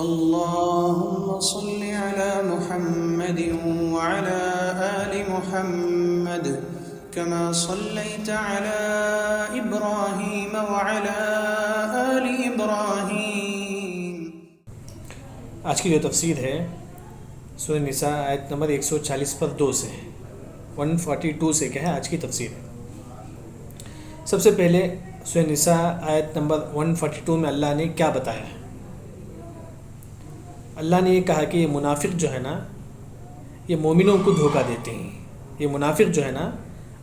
اللهم صل على محمد وعلى آل محمد كما صليت على إبراهيم وعلى آل إبراهيم۔ آج کی جو تفسیر ہے سورہ نساء آیت نمبر 140 پر 2 سے ہے، 142 سے کیا ہے آج کی تفسیر ہے۔ سب سے پہلے سورہ نساء آیت نمبر 142 میں اللہ نے کیا بتایا ہے؟ اللہ نے یہ کہا کہ یہ منافق جو ہے نا یہ مومنوں کو دھوکہ دیتے ہیں، یہ منافق جو ہے نا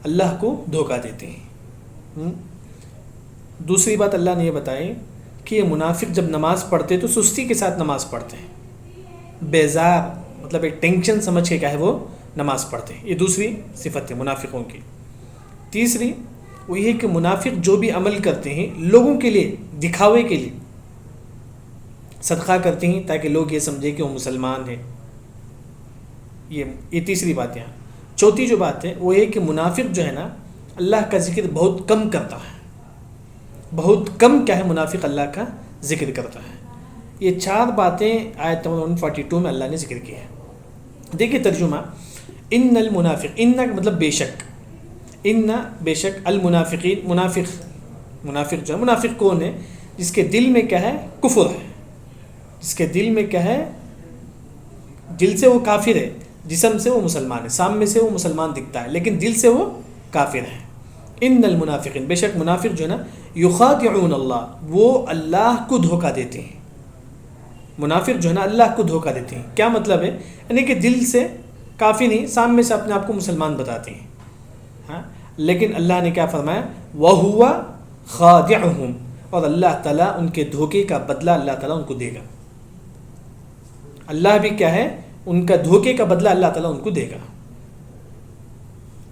اللہ کو دھوکہ دیتے ہیں۔ دوسری بات اللہ نے یہ بتائی کہ یہ منافق جب نماز پڑھتے تو سستی کے ساتھ نماز پڑھتے ہیں، بیزار مطلب ایک ٹینشن سمجھ کے کیا ہے وہ نماز پڑھتے ہیں۔ یہ دوسری صفت ہے منافقوں کی۔ تیسری وہ یہ کہ منافق جو بھی عمل کرتے ہیں لوگوں کے لیے، دکھاوے کے لیے، صدقہ کرتے ہیں تاکہ لوگ یہ سمجھیں کہ وہ مسلمان ہیں۔ یہ تیسری بات ہے۔ چوتھی جو بات ہے وہ یہ کہ منافق جو ہے نا اللہ کا ذکر بہت کم کرتا ہے، بہت کم کیا ہے منافق اللہ کا ذکر کرتا ہے۔ یہ 4 باتیں آیت نمبر 142 میں اللہ نے ذکر کی ہے۔ دیکھیے ترجمہ، ان المنافق، ان مطلب بے شک، ان بے شک، المنافقین منافق جو ہے، منافق کون ہے؟ جس کے دل میں کیا ہے کفر ہے، جس کے دل میں کیا ہے، دل سے وہ کافر ہے، جسم سے وہ مسلمان ہے، سامنے سے وہ مسلمان دکھتا ہے لیکن دل سے وہ کافر ہے۔ ان المنافقین، بے شک منافق جو ہے نا یخادعون اللہ، وہ اللہ کو دھوکہ دیتے ہیں۔ منافق جو ہے نا اللہ کو دھوکہ دیتے ہیں۔ کیا مطلب ہے؟ یعنی کہ دل سے کافی نہیں، سامنے سے اپنے آپ کو مسلمان بتاتے ہیں، ہاں، لیکن اللہ نے کیا فرمایا؟ وَهُوَ خَادِعُهُمْ، اور اللہ تعالیٰ ان کے دھوکے کا بدلہ اللہ تعالیٰ ان کو دے گا۔ اللہ بھی کیا ہے، ان کا دھوکے کا بدلہ اللہ تعالیٰ ان کو دے گا۔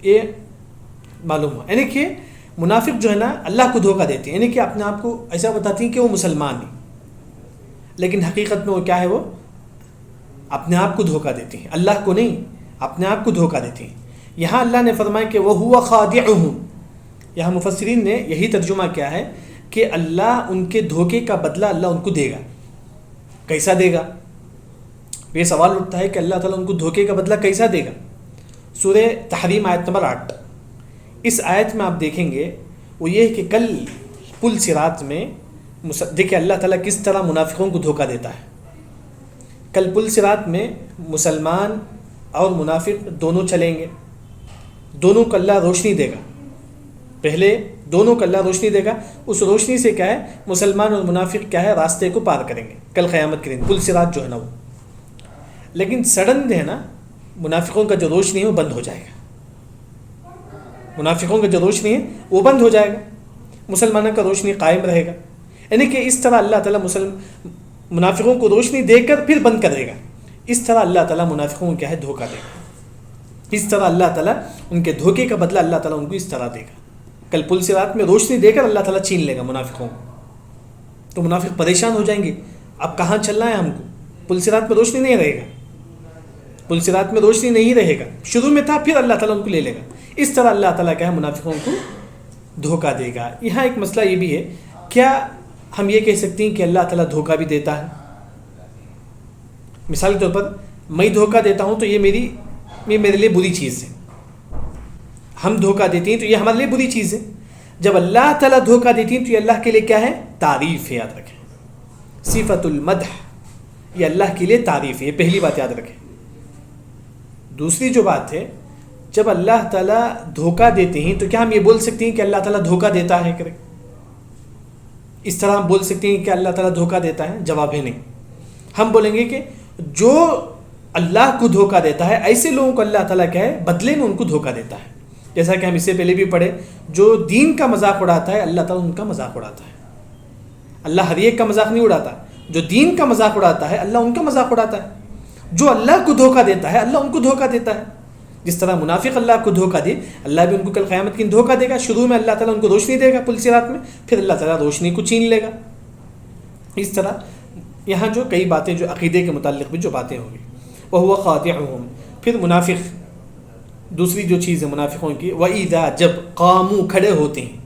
یہ معلوم ہوا، یعنی کہ منافق جو ہے نا اللہ کو دھوکہ دیتے ہیں، یعنی کہ اپنے آپ کو ایسا بتاتے ہیں کہ وہ مسلمان ہیں لیکن حقیقت میں وہ کیا ہے، وہ اپنے آپ کو دھوکہ دیتے ہیں، اللہ کو نہیں، اپنے آپ کو دھوکہ دیتے ہیں۔ یہاں اللہ نے فرمایا کہ وَهُوَ خَادِعُهُمْ، یہاں مفسرین نے یہی ترجمہ کیا ہے کہ اللہ ان کے دھوکے کا بدلہ اللہ ان کو دے گا۔ کیسا دے گا؟ یہ سوال اٹھتا ہے کہ اللہ تعالیٰ ان کو دھوکے کا بدلہ کیسا دے گا؟ سورہ تحریم آیت نمبر 8، اس آیت میں آپ دیکھیں گے وہ یہ کہ کل پل صراط میں دیکھیں اللہ تعالیٰ کس طرح منافقوں کو دھوکہ دیتا ہے۔ کل پل صراط میں مسلمان اور منافق دونوں چلیں گے، دونوں کو اللہ روشنی دے گا، پہلے دونوں کو اللہ روشنی دے گا، اس روشنی سے کیا ہے مسلمان اور منافق کیا ہے راستے کو پار کریں گے کل قیامت کے دن، پل صراط جو ہے نا وہ۔ لیکن سڈن ہے نا منافقوں کا جو روشنی ہے وہ بند ہو جائے گا، منافقوں کا جو روشنی ہے وہ بند ہو جائے گا، مسلمانوں کا روشنی قائم رہے گا۔ یعنی کہ اس طرح اللہ تعالیٰ منافقوں کو روشنی دے کر پھر بند کرے گا، اس طرح اللہ تعالیٰ منافقوں کو کیا ہے دھوکہ دے گا، اس طرح اللہ تعالیٰ ان کے دھوکے کا بدلہ اللہ تعالیٰ ان کو اس طرح دے گا۔ کل پل صراط میں روشنی دے کر اللہ تعالیٰ چھین لے گا منافقوں کو، تو منافق پریشان ہو جائیں گے، اب کہاں چلنا ہے ہم کو؟ پل صراط میں روشنی نہیں رہے گا، پل صراط میں روشنی نہیں رہے گا، شروع میں تھا پھر اللہ تعالیٰ ان کو لے لے گا۔ اس طرح اللہ تعالیٰ کیا ہے منافقوں کو دھوکہ دے گا۔ یہاں ایک مسئلہ یہ بھی ہے، کیا ہم یہ کہہ سکتے ہیں کہ اللہ تعالیٰ دھوکہ بھی دیتا ہے؟ مثال کے طور پر میں دھوکہ دیتا ہوں تو یہ میرے لیے بری چیز ہے، ہم دھوکہ دیتے ہیں تو یہ ہمارے لیے بری چیز ہے۔ جب اللہ تعالیٰ دھوکہ دیتی ہیں تو یہ اللہ کے لیے کیا ہے؟ تعریف ہے، یاد رکھیں، صفت المدح، یہ اللہ کے لیے تعریف ہے، یہ پہلی بات یاد رکھیں۔ دوسری جو بات ہے، جب اللہ تعالیٰ دھوکہ دیتے ہیں تو کیا ہم یہ بول سکتے ہیں کہ اللہ تعالیٰ دھوکہ دیتا ہے کرے؟ اس طرح ہم بول سکتے ہیں کہ اللہ تعالیٰ دھوکہ دیتا ہے؟ جواب ہے نہیں۔ ہم بولیں گے کہ جو اللہ کو دھوکہ دیتا ہے ایسے لوگوں کو اللہ تعالیٰ کیا ہے بدلے میں ان کو دھوکہ دیتا ہے، جیسا کہ ہم اس سے پہلے بھی پڑھے، جو دین کا مذاق اڑاتا ہے اللہ تعالیٰ ان کا مذاق اڑاتا ہے۔ اللہ ہر ایک کا مذاق نہیں اڑاتا، جو دین کا مذاق اڑاتا ہے اللہ ان کا مذاق اڑاتا ہے، جو اللہ کو دھوکہ دیتا ہے اللہ ان کو دھوکہ دیتا ہے۔ جس طرح منافق اللہ کو دھوکہ دے، اللہ بھی ان کو کل قیامت کے دن دھوکہ دے گا۔ شروع میں اللہ تعالیٰ ان کو روشنی دے گا پل صراط میں، پھر اللہ تعالیٰ روشنی کو چھین لے گا۔ اس طرح یہاں جو کئی باتیں جو عقیدے کے متعلق بھی جو باتیں ہوں گی، وَهُوَ خَادِعُهُمْ۔ پھر منافق، دوسری جو چیز ہے منافقوں کی، وَإِذَا، جب قاموا، کھڑے ہوتے ہیں،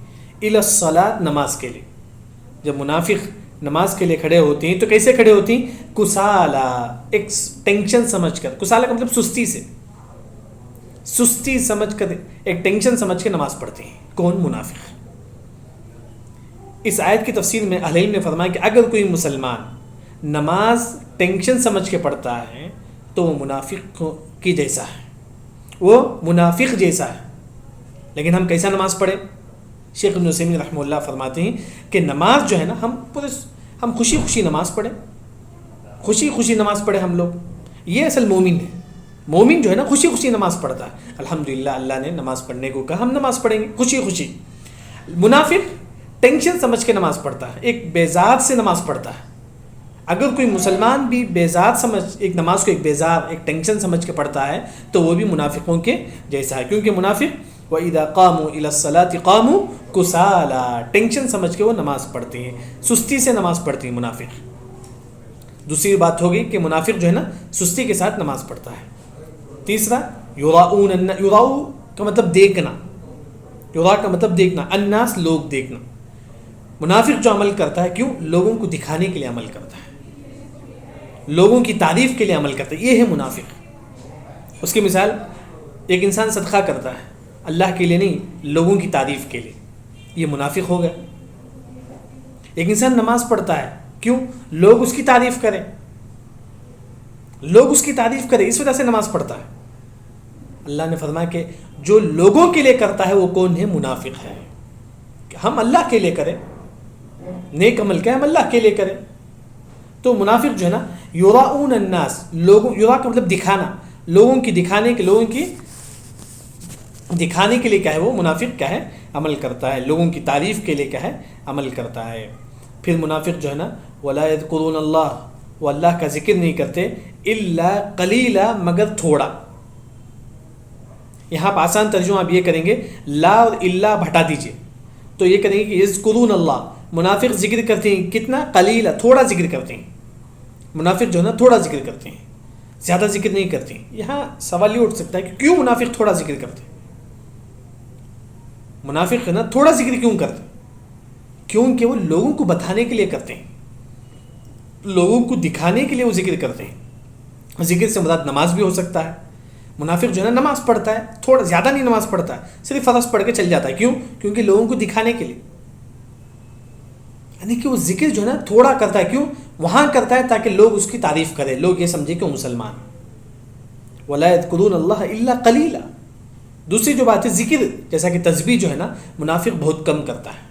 إِلَى الصَّلَاةِ، نماز کے لیے، جب منافق نماز کے لیے کھڑے ہوتی ہیں تو کیسے کھڑے ہوتی ہیں؟ کسالا، ایک ٹینشن سمجھ کر. کسالا کا مطلب سستی سمجھ کر، ایک ٹینشن سمجھ کے نماز پڑھتی ہیں. کون؟ منافق. اس آیت کی تفسیر میں اہل علم نے فرمایا کہ اگر کوئی مسلمان نماز ٹینشن سمجھ کے پڑھتا ہے تو وہ منافق کی جیسا ہے، وہ منافق جیسا ہے. لیکن ہم کیسا نماز پڑھیں؟ شیخ ابن عثیمین رحمہ اللہ فرماتے ہیں کہ نماز جو ہے نا، ہم خوشی خوشی نماز پڑھیں، خوشی خوشی نماز پڑھیں ہم لوگ. یہ اصل مومن ہے. مومن جو ہے نا خوشی خوشی نماز پڑھتا ہے. الحمدللہ اللہ نے نماز پڑھنے کو کہا، ہم نماز پڑھیں گے خوشی خوشی. منافق ٹینشن سمجھ کے نماز پڑھتا ہے، ایک بیزار سے نماز پڑھتا ہے. اگر کوئی مسلمان بھی بیزار سمجھ ایک نماز کو ایک بیزار، ایک ٹینشن سمجھ کے پڑھتا ہے تو وہ بھی منافقوں کے جیسا ہے. کیونکہ منافق وَإِذَا قَامُوا إِلَى الصَّلَاةِ قَامُوا كُسَالَىٰ، ٹینشن سمجھ کے وہ نماز پڑھتے ہیں، سستی سے نماز پڑھتے ہیں منافق. دوسری بات ہوگی کہ منافق جو ہے نا سستی کے ساتھ نماز پڑھتا ہے. تیسرا یراؤن، یراؤ کا مطلب دیکھنا، یرا کا مطلب دیکھنا، الناس لوگ دیکھنا. منافق جو عمل کرتا ہے، کیوں؟ لوگوں کو دکھانے کے لیے عمل کرتا ہے، لوگوں کی تعریف کے لیے عمل کرتا ہے. یہ ہے منافق. اس کی مثال، ایک انسان صدقہ کرتا ہے اللہ کے لیے نہیں، لوگوں کی تعریف کے لیے، یہ منافق ہو گیا. ایک انسان نماز پڑھتا ہے، کیوں؟ لوگ اس کی تعریف کریں، لوگ اس کی تعریف کریں، اس وجہ سے نماز پڑھتا ہے. اللہ نے فرمایا کہ جو لوگوں کے لیے کرتا ہے وہ کون ہے؟ منافق ہے. کہ ہم اللہ کے لیے کریں، نیک عمل کیا ہم اللہ کے لیے کریں. تو منافق جو ہے نا یراؤن الناس، لوگوں، یرا کا مطلب دکھانا، لوگوں کی دکھانے کے، لوگوں کی دکھانے کے لیے کیا ہے وہ منافق کیا ہے؟ عمل کرتا ہے. لوگوں کی تعریف کے لیے کیا ہے؟ عمل کرتا ہے. پھر منافق جو ہے نا وَلَا يَذْكُرُونَ اللَّهَ، وہ اللہ کا ذکر نہیں کرتے، إِلَّا قَلِيلًا، مگر تھوڑا. یہاں پہ آسان ترجمہ آپ یہ کریں گے، لا اور الا ہٹا دیجئے تو یہ کریں گے کہ یذکرون اللہ. منافق ذکر کرتے ہیں کتنا؟ قلیلا، تھوڑا ذکر کرتے ہیں. منافق جو ہے نا تھوڑا ذکر کرتے ہیں، زیادہ ذکر نہیں کرتے ہیں. یہاں سوال یہ اٹھ سکتا ہے کہ کیوں منافق تھوڑا ذکر کرتے ہیں؟ منافق ہے نا تھوڑا ذکر کیوں کرتے ہیں؟ کیونکہ وہ لوگوں کو بتانے کے لیے کرتے ہیں، لوگوں کو دکھانے کے لیے وہ ذکر کرتے ہیں. ذکر سے مراد نماز بھی ہو سکتا ہے. منافق جو ہے نا نماز پڑھتا ہے، تھوڑا زیادہ نہیں نماز پڑھتا ہے، صرف فرض پڑھ کے چل جاتا ہے. کیوں؟ کیونکہ لوگوں کو دکھانے کے لیے، یعنی کہ وہ ذکر جو ہے نا تھوڑا کرتا ہے. کیوں؟ وہاں کرتا ہے تاکہ لوگ اس کی تعریف کریں، لوگ یہ سمجھے کہ وہ مسلمان. وَلَا يَذْكُرُونَ اللَّهَ إِلَّا قَلِيلًا. دوسری جو بات ہے ذکر، جیسا کہ تسبیح جو ہے نا منافق بہت کم کرتا ہے.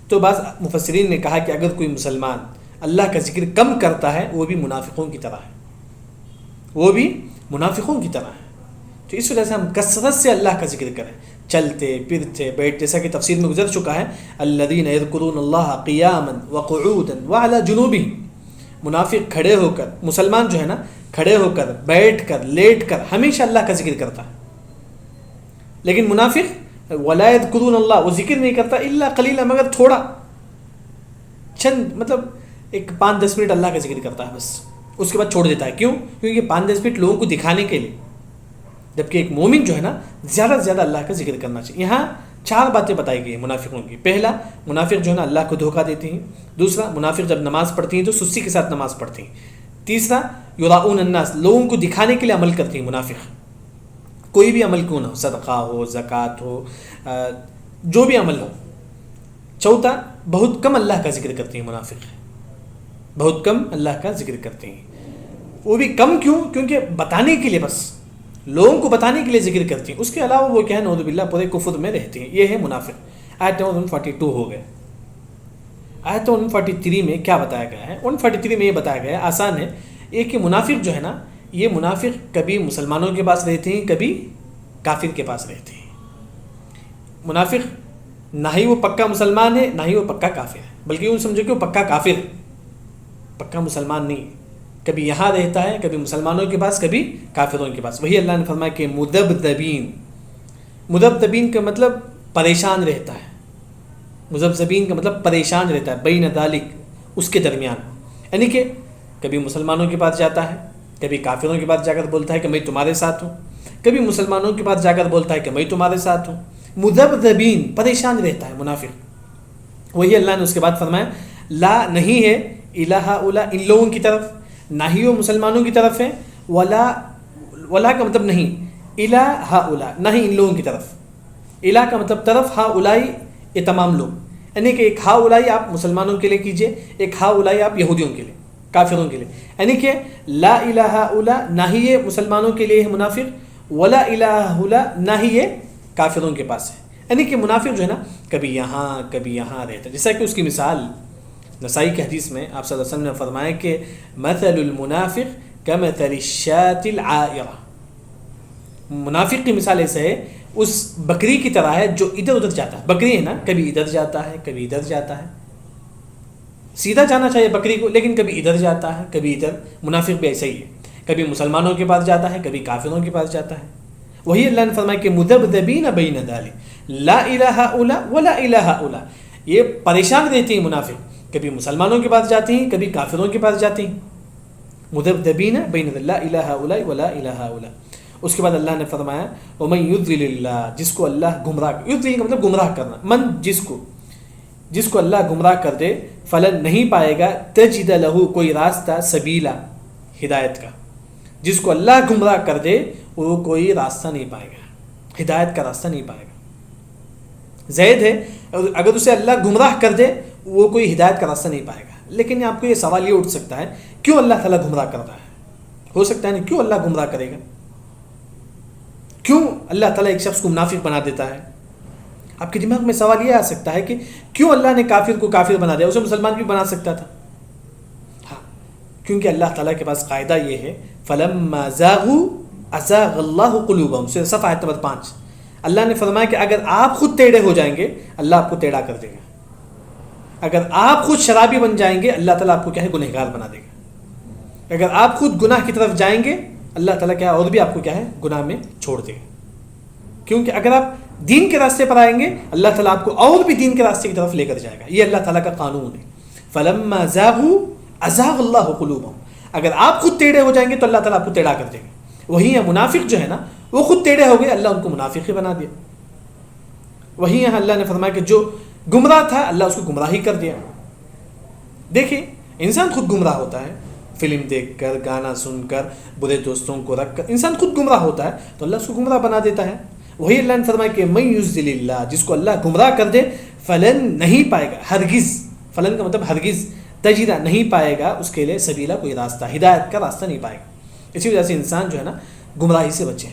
تو بعض مفسرین نے کہا کہ اگر کوئی مسلمان اللہ کا ذکر کم کرتا ہے وہ بھی منافقوں کی طرح ہے، وہ بھی منافقوں کی طرح ہے. تو اس وجہ سے ہم کثرت سے اللہ کا ذکر کریں، چلتے پھرتے بیٹھ، جیسا کہ تفسیر میں گزر چکا ہے، الذین یذکرون اللہ قیاما وقعودا وعلی جنوبہم. منافق کھڑے ہو کر، مسلمان جو ہے نا کھڑے ہو کر، بیٹھ کر، لیٹ کر ہمیشہ اللہ کا ذکر کرتا ہے. لیکن منافق ولا یذکرون اللہ، وہ ذکر نہیں کرتا الا قلیلا، مگر تھوڑا، چند، مطلب ایک 5-10 منٹ اللہ کا ذکر کرتا ہے بس، اس کے بعد چھوڑ دیتا ہے. کیوں؟ کیونکہ 5-10 منٹ لوگوں کو دکھانے کے لیے. جبکہ ایک مومن جو ہے نا زیادہ سے زیادہ اللہ کا ذکر کرنا چاہیے. یہاں 4 باتیں بتائی گئی ہیں منافقوں کی. پہلا، منافق جو ہے نا اللہ کو دھوکہ دیتے ہیں. دوسرا، منافق جب نماز پڑھتی ہیں تو سستی کے ساتھ نماز پڑھتے ہیں. تیسرا، یراؤن الناس، لوگوں کو دکھانے کے لیے عمل کرتے ہیں منافق، کوئی بھی عمل کیوں نہ ہو، صدقہ ہو، زکوٰۃ ہو، جو بھی عمل ہو. چوتھا، بہت کم اللہ کا ذکر کرتے ہیں منافق، بہت کم اللہ کا ذکر کرتے ہیں. وہ بھی کم کیوں؟ کیونکہ بتانے کے لیے، بس لوگوں کو بتانے کے لیے ذکر کرتے ہیں. اس کے علاوہ وہ کیا ہے، نعوذ باللہ پورے کفر میں رہتے ہیں. یہ ہے منافق. آیت 142 ہو گئے. آیت 143 میں کیا بتایا گیا ہے؟ 143 میں یہ بتایا گیا ہے، آسان ہے، ایک کہ منافق جو ہے نا، یہ منافق کبھی مسلمانوں کے پاس رہتے ہیں، کبھی کافر کے پاس رہتے ہیں. منافق نہ ہی وہ پکا مسلمان ہے، نہ ہی وہ پکا کافر ہے، بلکہ یوں سمجھو کہ وہ پکا کافر ہے، پکا مسلمان نہیں. کبھی یہاں رہتا ہے، کبھی مسلمانوں کے پاس، کبھی کافروں کے پاس. وہی اللہ نے فرمایا کہ مذبذبین. مذبذبین کا مطلب پریشان رہتا ہے، مذبذبین کا مطلب پریشان رہتا ہے، بین ذالک، اس کے درمیان. یعنی کہ کبھی مسلمانوں کے پاس جاتا ہے، کبھی کافروں کے پاس جا کر بولتا ہے کہ میں تمہارے ساتھ ہوں، کبھی مسلمانوں کے پاس جا کر بولتا ہے کہ میں تمہارے ساتھ ہوں. مذبذبین، پریشان رہتا ہے منافق. وہی اللہ نے اس کے بعد فرمایا لا نہیں ہے الہ اولا ان لوگوں کی طرف، نہ ہی وہ مسلمانوں کی طرف ہے، ولا کا مطلب نہیں، الہ اولا نہ ہی ان لوگوں کی طرف، الہ کا مطلب طرف، ہا اولائی یہ تمام لوگ، یعنی کہ ایک ہا اولائی آپ مسلمانوں کے لیے کیجئے، ایک ہا اولائی آپ یہودیوں کے لیے، کافروں کے لیے، یعنی کہ لا الہ اولا نہ ہی یہ مسلمانوں کے لیے ہے منافق، ولا الہ اولا نہ ہی یہ کافروں کے پاس ہے، یعنی کہ منافق جو ہے نا کبھی یہاں رہتا ہے، جیسا کہ اس کی مثال نسائی کی حدیث میں آپ صلی اللہ علیہ وسلم نے فرمایا کہ مثل المنافق کمثل الشاة العائرة، منافق کی مثال ایسے ہے اس بکری کی طرح ہے جو ادھر ادھر جاتا ہے، بکری ہے نا کبھی ادھر جاتا ہے کبھی ادھر جاتا ہے، سیدھا جانا چاہیے بکری کو لیکن کبھی ادھر جاتا ہے کبھی ادھر، منافق بھی ایسا ہی ہے، کبھی مسلمانوں کے پاس جاتا ہے کبھی کافروں کے پاس جاتا ہے، وہی اللہ نے فرمایا کہ مذبذبین بین ذلک لا الہ الا ولا الہ الا، یہ پریشان رہتی ہیں منافق، کبھی مسلمانوں کے پاس جاتی ہیں کبھی کافروں کے پاس جاتی ہیں، مذبذبین بین لا الہ الا ولا الہ الا۔ اس کے بعد اللہ نے فرمایا ومن یضلل اللہ، جس کو اللہ گمراہ، یضلل کا مطلب گمراہ کرنا، من جس کو اللہ گمراہ کر دے، فلن نہیں پائے گا تجد لہ کوئی راستہ، سبیلا ہدایت کا، جس کو اللہ گمراہ کر دے وہ کوئی راستہ نہیں پائے گا، ہدایت کا راستہ نہیں پائے گا۔ زید ہے اگر اسے اللہ گمراہ کر دے وہ کوئی ہدایت کا راستہ نہیں پائے گا، لیکن آپ کو یہ سوال یہ اٹھ سکتا ہے کیوں اللہ تعالیٰ گمراہ کرتا ہے؟ ہو سکتا ہے نا کیوں اللہ گمراہ کرے گا، کیوں اللہ تعالیٰ ایک شخص کو منافق بنا دیتا ہے؟ آپ کے دماغ میں سوال یہ آ سکتا ہے کہ کیوں اللہ نے کافر کو کافر بنا دیا، اسے مسلمان بھی بنا سکتا تھا۔ ہاں، کیونکہ اللہ تعالیٰ کے پاس قاعدہ یہ ہے فَلَمَّا زَاغُوا أَزَاغَ اللَّهُ قُلُوبَهُمْ، صفحہ آیت نمبر 5، اللہ نے فرمایا کہ اگر آپ خود ٹیڑھے ہو جائیں گے اللہ آپ کو ٹیڑھا کر دے گا، اگر آپ خود شرابی بن جائیں گے اللہ تعالیٰ آپ کو کیا ہے گنہگار بنا دے گا، اگر آپ خود گناہ کی طرف جائیں گے اللہ تعالیٰ کیا اور بھی آپ کو کیا ہے گناہ میں چھوڑ دے گا، کیونکہ اگر آپ دین کے راستے پر آئیں گے اللہ تعالیٰ آپ کو اور بھی دین کے راستے کی طرف لے کر جائے گا، یہ اللہ تعالیٰ کا قانون ہے۔ فَلَمَّا زَاغُوا أَزَاغَ اللَّهُ قُلُوبَهُمْ، اگر آپ خود ٹیڑھے ہو جائیں گے تو اللہ تعالیٰ آپ کو ٹیڑھا کر دے گا۔ وہی ہے منافق جو ہے نا وہ خود ٹیڑھے ہو گئے، اللہ ان کو منافق ہی بنا دیا۔ وہی یہاں اللہ نے فرمایا کہ جو گمراہ تھا اللہ اس کو گمراہ ہی کر دیا۔ دیکھیں انسان خود گمراہ ہوتا ہے، فلم دیکھ کر، گانا سن کر، برے دوستوں کو رکھ کر انسان خود گمراہ ہوتا ہے تو اللہ اس کو گمراہ بنا دیتا ہے۔ وہی اللہ نے فرمایا کہ من یضلل اللہ، جس کو اللہ گمراہ کر دے، فلن نہیں پائے گا، ہرگز، فلن کا مطلب ہرگز، تجدہ نہیں پائے گا اس کے لیے سبیلا کوئی راستہ، ہدایت کا راستہ نہیں پائے گا۔ اسی وجہ سے انسان جو ہے نا گمراہی سے بچے،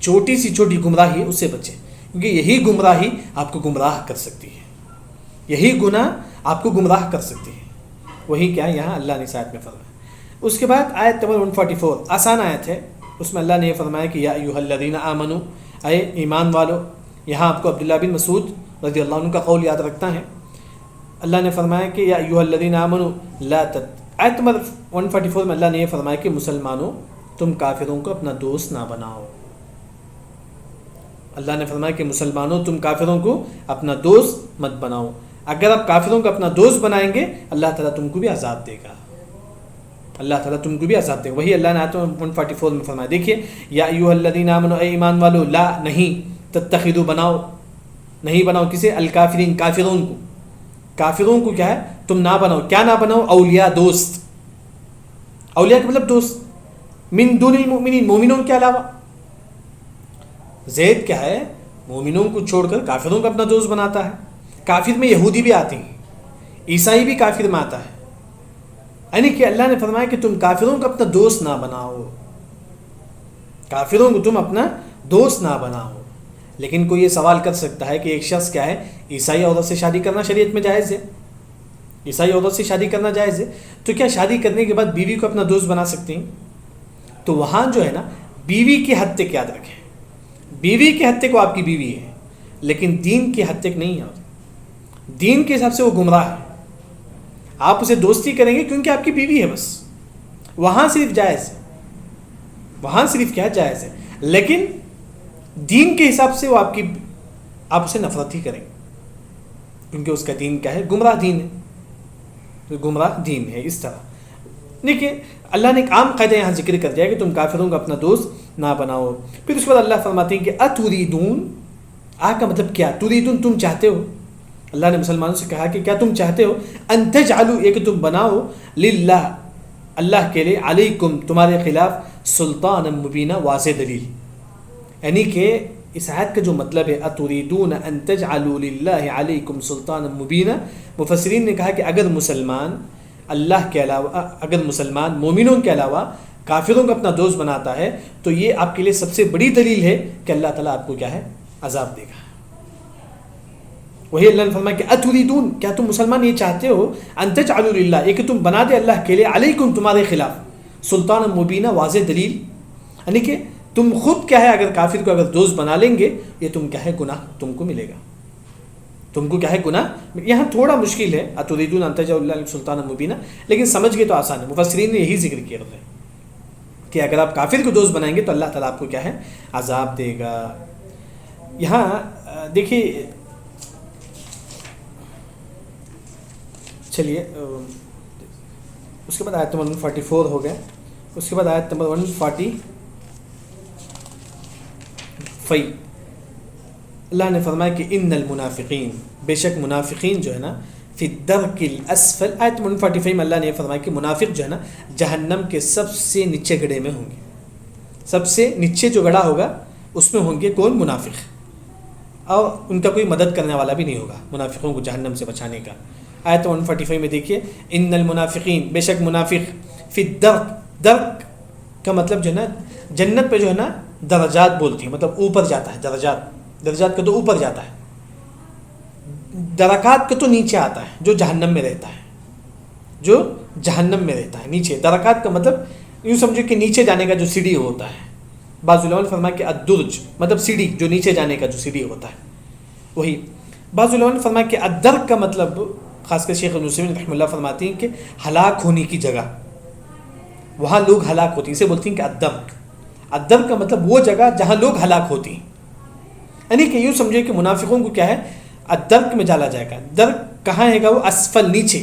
چھوٹی سی چھوٹی گمراہی اس سے بچے، کیونکہ یہی گمراہی آپ کو گمراہ کر سکتی ہے، یہی گناہ آپ کو گمراہ کر سکتی ہے۔ وہی کیا یہاں اللہ نے اس آیت میں فرمایا۔ اس کے بعد آیت نمبر 144 آسان آیت ہے، اس میں اللہ نے یہ فرمایا کہ یا ایھا الذین آمنوا، اے ایمان والو۔ یہاں آپ کو عبداللہ بن مسعود رضی اللہ عنہ کا قول یاد رکھتا ہے، اللہ نے فرمایا کہ یا ایھا الذین آمنوا لا آیت نمبر 144 میں اللہ نے یہ فرمایا کہ مسلمانوں تم کافروں کو اپنا دوست نہ بناؤ۔ اللہ نے فرمایا کہ مسلمانوں تم کافروں کو اپنا دوست مت بناؤ، اگر آپ کافروں کو اپنا دوست بنائیں گے اللہ تعالیٰ تم کو بھی عذاب دے گا، اللہ تعالیٰ تم کو بھی عذاب دے گا۔ وہی اللہ نے آیت 144 میں فرمایا، دیکھیے یا ایھا الذین آمنوا، اے ایمان والو، لا نہیں، تتخذوا بناؤ، نہیں بناؤ کسے، الکافرین کافروں کو، کافروں کو کیا ہے تم نہ بناؤ، کیا نہ بناؤ، اولیاء دوست، اولیاء کا مطلب دوست، من دون المؤمنین مومنوں کے علاوہ۔ زید کیا ہے مومنوں کو چھوڑ کر کافروں کو اپنا دوست بناتا ہے، کافر میں یہودی بھی آتے ہیں، عیسائی بھی کافر میں آتا ہے، یعنی کہ اللہ نے فرمایا کہ تم کافروں کو اپنا دوست نہ بناؤ، کافروں کو تم اپنا دوست نہ بناؤ۔ لیکن کوئی یہ سوال کر سکتا ہے کہ ایک شخص کیا ہے عیسائی عورت سے شادی کرنا شریعت میں جائز ہے، عیسائی عورت سے شادی کرنا جائز ہے، تو کیا شادی کرنے کے بعد بیوی کو اپنا دوست بنا سکتے ہیں؟ تو وہاں جو ہے نا بیوی کے حد تک یاد رکھیں، بیوی کے حد تک وہ آپ کی بیوی ہے، لیکن دین کے حد تک نہیں ہے، دین کے حساب سے وہ گمراہ ہے۔ آپ اسے دوستی کریں گے کیونکہ آپ کی بیوی ہے، بس وہاں صرف جائز ہے، وہاں صرف کیا جائز ہے، لیکن دین کے حساب سے وہ آپ اسے نفرت ہی کریں گے، کیونکہ اس کا دین کیا ہے گمراہ دین ہے، گمراہ دین ہے۔ اس طرح دیکھیے اللہ نے ایک عام قاعدہ یہاں ذکر کر دیا کہ تم کافروں کو اپنا دوست نہ بناؤ۔ پھر اس کے بعد اللہ فرماتے ہیں کہ اتریدون، آ کا مطلب کیا، تریدون تم چاہتے ہو، اللہ نے مسلمانوں سے کہا کہ کیا تم چاہتے ہو ان تجعلوا، یہ کہ تم بناؤ، للہ اللہ کے لیے، علیکم تمہارے خلاف، سلطان مبینہ واضح دلیل. یعنی کہ اس آیت کا جو مطلب ہے اتریدون ان تجعلوا للہ علیکم سلطان مبینہ، مفسرین نے کہا کہ اگر مسلمان اللہ کے علاوہ، اگر مسلمان مومنوں کے علاوہ کافروں کو اپنا دوست بناتا ہے تو یہ آپ کے لیے سب سے بڑی دلیل ہے کہ اللہ تعالیٰ آپ کو کیا ہے، عذاب دے گا. وہی اللہ نے فرمایا کہ اتریدون، کیا تم مسلمان یہ چاہتے ہو، ان تجعلوا للہ، یہ کہ تم بنا دے اللہ کے لیے، علیکم تمہارے خلاف، سلطان مبینہ واضح دلیل. یعنی کہ تم خود کیا ہے اگر کافر کو اگر دوست بنا لیں گے، یہ تم کیا ہے گناہ تم کو ملے گا، تم کو کیا ہے گناہ. یہاں تھوڑا مشکل ہے اتریدون ان تجعلوا للہ سلطان مبینہ، لیکن سمجھ گئے تو آسان ہے. مفسرین نے یہی ذکر کیا ہے کہ اگر آپ کافر کو دوست بنائیں گے تو اللہ تعالیٰ آپ کو کیا ہے، عذاب دے گا. یہاں دیکھیے، چلیے اس کے بعد آیت نمبر 144 ہو گئے، اس کے بعد آیت نمبر 145. اللہ نے فرمایا کہ ان المنافقین، بے شک منافقین جو ہے نا، فی الدرک الاسفل. آیت 145 میں اللہ نے فرمایا کہ منافق جو ہے نا جہنم کے سب سے نیچے گڑھے میں ہوں گے. سب سے نیچے جو گڑھا ہوگا اس میں ہوں گے کون؟ منافق. اور ان کا کوئی مدد کرنے والا بھی نہیں ہوگا منافقوں کو جہنم سے بچانے کا. آیت 145 میں دیکھیے، ان المنافقین، بے شک منافق، فی الدرک، درک کا مطلب جو ہے نا جنت پہ جو ہے نا درجات بولتی ہیں، مطلب اوپر جاتا ہے. درجات کا تو اوپر جاتا ہے، درکات کا تو نیچے آتا ہے، جو جہنم میں رہتا ہے، جو جہنم میں رہتا ہے نیچے. درکات کا مطلب یوں سمجھو کہ نیچے جانے کا جو سیڑھی ہوتا ہے. بعض علماء نے فرمایا کہ الدرج مطلب سیڑھی، جو نیچے جانے کا جو سیڑھی ہوتا ہے وہی. بعض علماء نے فرمایا کہ الدرک کا مطلب، خاص کر شیخ ابن عثیمین رحمہ اللہ فرماتے ہیں کہ ہلاک ہونے کی جگہ، وہاں لوگ ہلاک ہوتے ہیں، اسے بولتے ہیں کہ الدرک. الدرک کا مطلب وہ جگہ جہاں لوگ ہلاک ہوتی ہیں. یعنی کہ یوں سمجھے کہ منافقوں کو کیا ہے، الدرک میں ڈالا جائے گا. درک کہاں ہے گا؟ وہ اسفل، نیچے.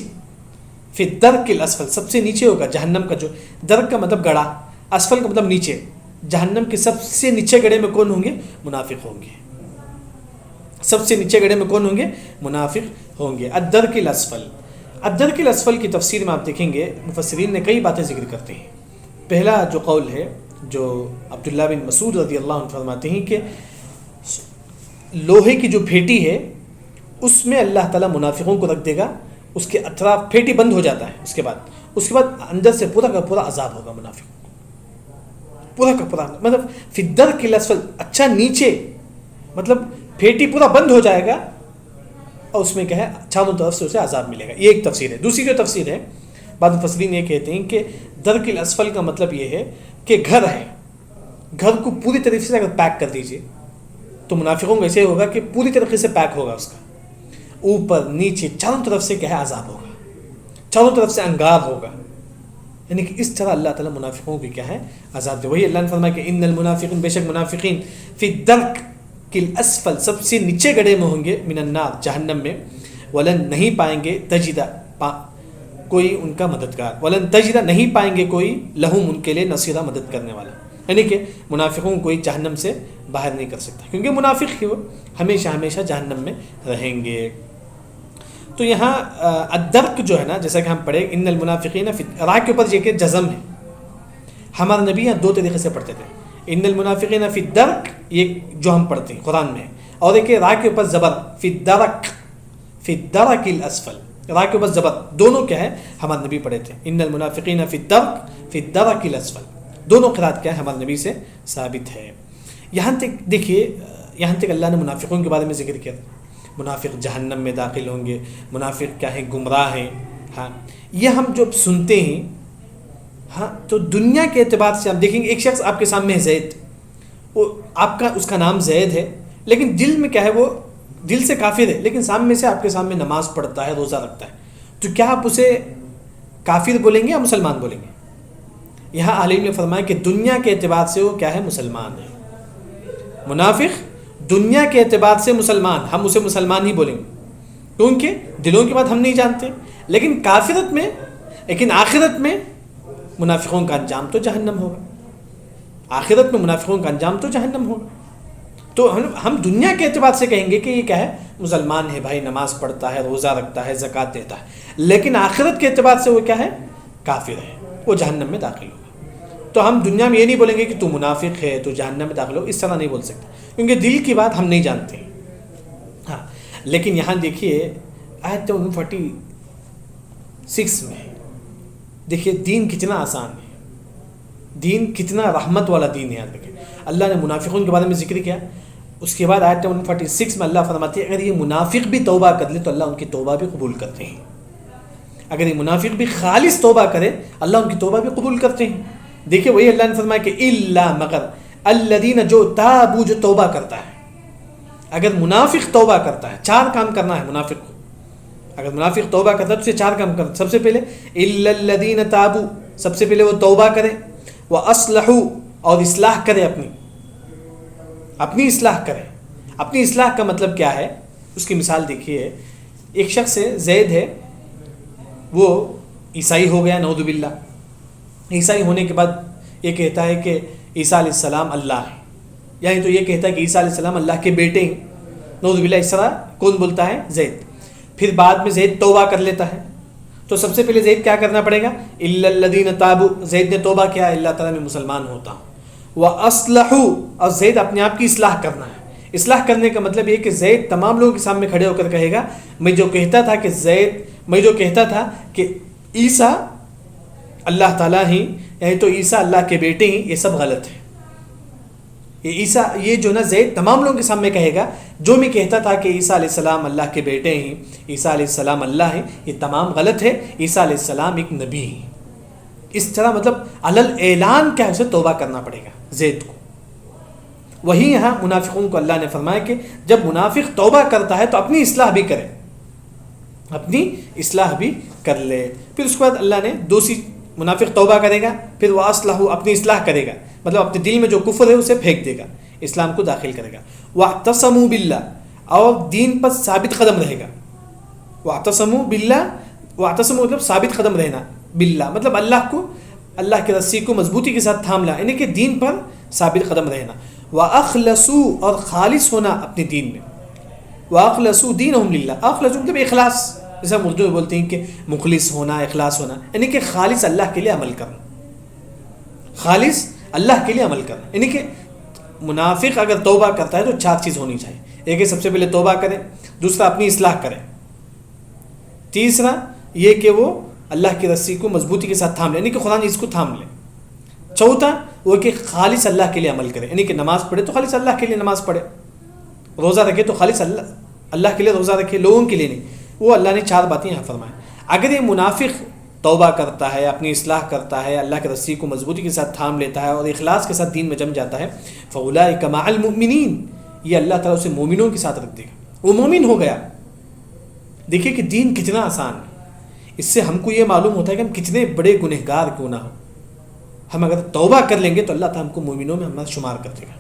پھر درک الاسفل، سب سے نیچے ہوگا جہنم کا. جو درک کا مطلب گڑھا، اسفل کا مطلب نیچے. جہنم کے سب سے نیچے گڑھے میں کون ہوں گے؟ منافق ہوں گے. سب سے نیچے گڑھے میں کون ہوں گے؟ منافق ہوں گے. الدرک الاسفل. الدرک الاسفل کی تفسیر میں آپ دیکھیں گے مفسرین نے کئی باتیں ذکر کرتے ہیں. پہلا جو قول ہے، جو عبداللہ بن مسعود رضی اللہ عنہ فرماتے ہیں کہ لوہے کی جو پھیٹی ہے اس میں اللہ تعالیٰ منافقوں کو رکھ دے گا، اس کے اطراف پھیٹی بند ہو جاتا ہے، اس کے بعد اندر سے پورا کا پورا عذاب ہوگا منافقوں کو، پورا کا پورا. مطلب فی الدرک الاسفل، اچھا نیچے، مطلب پھیٹی پورا بند ہو جائے گا اور اس میں کیا ہے چاروں طرف سے اسے عذاب ملے گا. یہ ایک تفسیر ہے. دوسری جو تفسیر ہے، بعض مفسرین یہ کہتے ہیں کہ درک الاسفل کا مطلب یہ ہے کہ گھر ہے، گھر کو پوری طریقے سے اگر پیک کر دیجئے تو منافقوں کو ایسے ہوگا کہ پوری طریقے سے پیک ہوگا، اس کا اوپر نیچے چاروں طرف سے کیا ہے عذاب ہوگا، چاروں طرف سے انگار ہوگا. یعنی کہ اس طرح اللہ تعالیٰ منافقوں کی کیا ہے عذاب دے. وہی اللہ نے فرمایا کہ ان المنافقین، بے شک منافقین، فی الدرک الاسفل، سب سے نیچے گڑھے میں ہوں گے، من النار، جہنم میں. ولن، نہیں پائیں گے، تجدہ، کوئی ان کا مددگار. ولن تجدہ، نہیں پائیں گے کوئی، لہم، ان کے لیے، نصیرہ، مدد کرنے والا. یعنی کہ منافقوں کو کوئی جہنم سے باہر نہیں کر سکتا، کیونکہ منافق ہی وہ ہمیشہ ہمیشہ جہنم میں رہیں گے. تو یہاں الدرک جو ہے نا، جیسا کہ ہم پڑھے ان المنافقین فی، را کے اوپر یہ کہ جزم ہے. ہمارے نبی یہاں دو طریقے سے پڑھتے تھے، ان المنافقین فی الدرک، یہ جو ہم پڑھتے ہیں قرآن میں، اور ایک را کے اوپر زبر، فی الدرک، فی الدرک الاسفل، را کے اوپر زبر. دونوں کیا ہے ہمارے نبی پڑھے تھے، ان المنافقین فی الدرک، فی الدرک الاسفل. دونوں قرات کیا ہے ہمارے نبی سے ثابت ہے. یہاں تک دیکھیے، یہاں تک اللہ نے منافقوں کے بارے میں ذکر کیا، منافق جہنم میں داخل ہوں گے، منافق کیا ہیں، گمراہ ہیں. ہاں، یہ ہم جب سنتے ہیں، ہاں، تو دنیا کے اعتبار سے آپ دیکھیں گے، ایک شخص آپ کے سامنے ہے زید، وہ آپ کا، اس کا نام زید ہے، لیکن دل میں کیا ہے، وہ دل سے کافر ہے، لیکن سامنے سے آپ کے سامنے نماز پڑھتا ہے، روزہ رکھتا ہے. تو کیا آپ اسے کافر بولیں گے یا مسلمان بولیں گے؟ یہاں عالم نے فرمایا کہ دنیا کے اعتبار سے وہ کیا ہے، مسلمان ہے. منافق دنیا کے اعتبار سے مسلمان، ہم اسے مسلمان ہی بولیں گے کیونکہ دلوں کی بات ہم نہیں جانتے. لیکن کافرت میں، لیکن آخرت میں منافقوں کا انجام تو جہنم ہوگا. آخرت میں منافقوں کا انجام تو جہنم ہوگا. تو ہم دنیا کے اعتبار سے کہیں گے کہ یہ کیا ہے، مسلمان ہے بھائی، نماز پڑھتا ہے، روزہ رکھتا ہے، زکوٰۃ دیتا ہے، لیکن آخرت کے اعتبار سے وہ کیا ہے، کافر ہے، وہ جہنم میں داخل ہوگا۔ تو ہم دنیا میں یہ نہیں بولیں گے کہ تو منافق ہے، تو جہنم میں داخل ہو، اس طرح نہیں بول سکتے، کیونکہ دل کی بات ہم نہیں جانتے۔ ہاں، لیکن یہاں دیکھیے آیت 46 میں دیکھیے دین کتنا آسان ہے، دین کتنا رحمت والا دین ہے۔ یاد رکھیں اللہ نے منافقوں کے بارے میں ذکر کیا، اس کے بعد آیت 46 میں اللہ فرماتے ہیں اگر یہ منافق بھی توبہ کر لے تو اللہ ان کی توبہ بھی قبول کرتے ہیں۔ اگر یہ منافق بھی خالص توبہ کرے اللہ ان کی توبہ بھی قبول کرتے ہیں۔ دیکھیے وہی اللہ نے فرمایا کہ الا مگر الذین جو تابوا، جو توبہ کرتا ہے۔ اگر منافق توبہ کرتا ہے، 4 کام کرنا ہے منافق کو۔ اگر منافق توبہ کرتا ہے تو اسے 4 کام کرنا، سب سے پہلے الا الذین تابوا، سب سے پہلے وہ توبہ کرے، واصلحوا، اور اصلاح کرے، اپنی اصلاح کرے۔ اپنی اصلاح کا مطلب کیا ہے، اس کی مثال دیکھیے، ایک شخص ہے زید ہے، وہ عیسائی ہو گیا، نعوذ باللہ۔ عیسائی ہونے کے بعد یہ کہتا ہے کہ عیسیٰ علیہ السلام اللہ ہے، یعنی تو یہ کہتا ہے کہ عیسیٰ علیہ السلام اللہ کے بیٹے ہیں، نعوذ باللہ۔ اس طرح کون بولتا ہے، زید۔ پھر بعد میں زید توبہ کر لیتا ہے، تو سب سے پہلے زید کیا کرنا پڑے گا، الا الذین تابوا، زید نے توبہ کیا، اللہ تعالیٰ میں مسلمان ہوتا ہوں۔ وَأَصْلَحُوا، اور زید اپنے آپ کی اصلاح کرنا ہے۔ اصلاح کرنے کا مطلب یہ کہ زید تمام لوگوں کے سامنے کھڑے ہو کر کہے گا میں جو کہتا تھا کہ عیسیٰ اللہ تعالیٰ ہی، یعنی تو عیسیٰ اللہ کے بیٹے ہیں، یہ سب غلط ہے۔ یہ عیسیٰ، یہ جو نا زید تمام لوگوں کے سامنے کہے گا جو میں کہتا تھا کہ عیسیٰ علیہ السلام اللہ کے بیٹے ہیں، عیسیٰ علیہ السلام اللہ ہیں، یہ تمام غلط ہے، عیسیٰ علیہ السلام ایک نبی ہیں۔ اس طرح مطلب علل اعلان کیا ہے، اسے توبہ کرنا پڑے گا زید کو۔ وہی یہاں منافقوں کو اللہ نے فرمایا کہ جب منافق توبہ کرتا ہے تو اپنی اصلاح بھی کرے، اپنی اصلاح بھی کر لے۔ پھر اس کے بعد اللہ نے دوسری، منافق توبہ کرے گا، پھر وہ اصلاح، اپنی اصلاح کرے گا، مطلب اپنے دل میں جو کفر ہے اسے پھینک دے گا، اسلام کو داخل کرے گا۔ واعتصموا باللہ، اور دین پر ثابت قدم رہے گا۔ واعتصموا باللہ، واعتصموا مطلب ثابت قدم رہنا، باللہ مطلب اللہ کی رسی کو مضبوطی کے ساتھ تھام لا، یعنی کہ دین پر ثابت قدم رہنا۔ واخلصوا، اور خالص ہونا اپنے دین میں۔ واخلصوا دینہم للہ، اخلصوا مطلب اخلاص، جیسے ہم اردو میں بولتے ہیں کہ مخلص ہونا، اخلاص ہونا، یعنی کہ خالص اللہ کے لیے عمل کرنا، خالص اللہ کے لیے عمل کرنا۔ یعنی کہ منافق اگر توبہ کرتا ہے تو 4 چیز ہونی چاہیے، ایک ہے سب سے پہلے توبہ کرے، دوسرا اپنی اصلاح کرے، تیسرا یہ کہ وہ اللہ کی رسی کو مضبوطی کے ساتھ تھام لے، یعنی کہ خدا نے اس کو تھام لے، چوتھا وہ کہ خالص اللہ کے لیے عمل کرے، یعنی کہ نماز پڑھے تو خالص اللہ کے لیے نماز پڑھے، روزہ رکھے تو خالص اللہ کے لیے روزہ رکھے، لوگوں کے لیے نہیں۔ وہ اللہ نے 4 باتیں یہاں فرمائیں۔ اگر یہ منافق توبہ کرتا ہے، اپنی اصلاح کرتا ہے، اللہ کی رسی کو مضبوطی کے ساتھ تھام لیتا ہے اور اخلاص کے ساتھ دین میں جم جاتا ہے، فَأُولَٰئِكَ مَعَ الْمُؤْمِنِينَ، یہ اللہ تعالیٰ اسے مومنوں کے ساتھ رکھ دے گا، وہ مومن ہو گیا۔ دیکھیے کہ دین کتنا آسان ہے، اس سے ہم کو یہ معلوم ہوتا ہے کہ ہم کتنے بڑے گنہگار کیوں نہ ہو، ہم اگر توبہ کر لیں گے تو اللہ تعالیٰ ہم کو مومنوں میں ہمارا شمار کر دے گا۔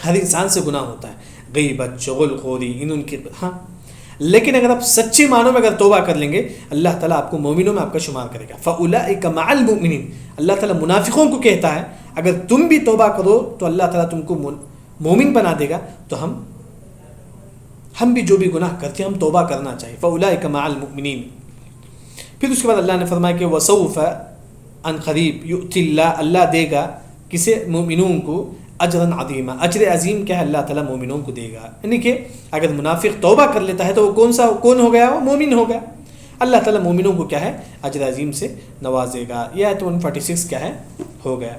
ہر انسان سے گناہ ہوتا ہے، غیبت، چغل خوری، ان کی، ہاں، لیکن اگر آپ سچے معنوں میں اگر توبہ کر لیں گے اللہ تعالیٰ آپ کو مومنوں میں آپ کا شمار کرے گا۔ فَأُولَٰئِكَ مَعَ الْمُؤْمِنِينَ، اللہ تعالیٰ منافقوں کو کہتا ہے اگر تم بھی توبہ کرو تو اللہ تعالیٰ تم کو مومن بنا دے گا، تو ہم بھی جو بھی گناہ کرتے ہیں ہم توبہ کرنا چاہیے۔ فَأُولَٰئِكَ مَعَ الْمُؤْمِنِينَ۔ پھر اس کے بعد اللہ نے فرمایا کہ وَسَوْفَ، ان قریب، یؤتی اللہ، اللہ دے گا کسے، مومنوں کو، اجراً عظیما، اجر عظیم کیا ہے، اللہ تعالیٰ مومنوں کو دے گا۔ یعنی کہ اگر منافق توبہ کر لیتا ہے تو وہ کون ہو گیا، وہ مومن ہو گیا، اللہ تعالیٰ مومنوں کو کیا ہے، اجر عظیم سے نوازے گا۔ یہ آیت 146 کیا ہے، ہو گیا۔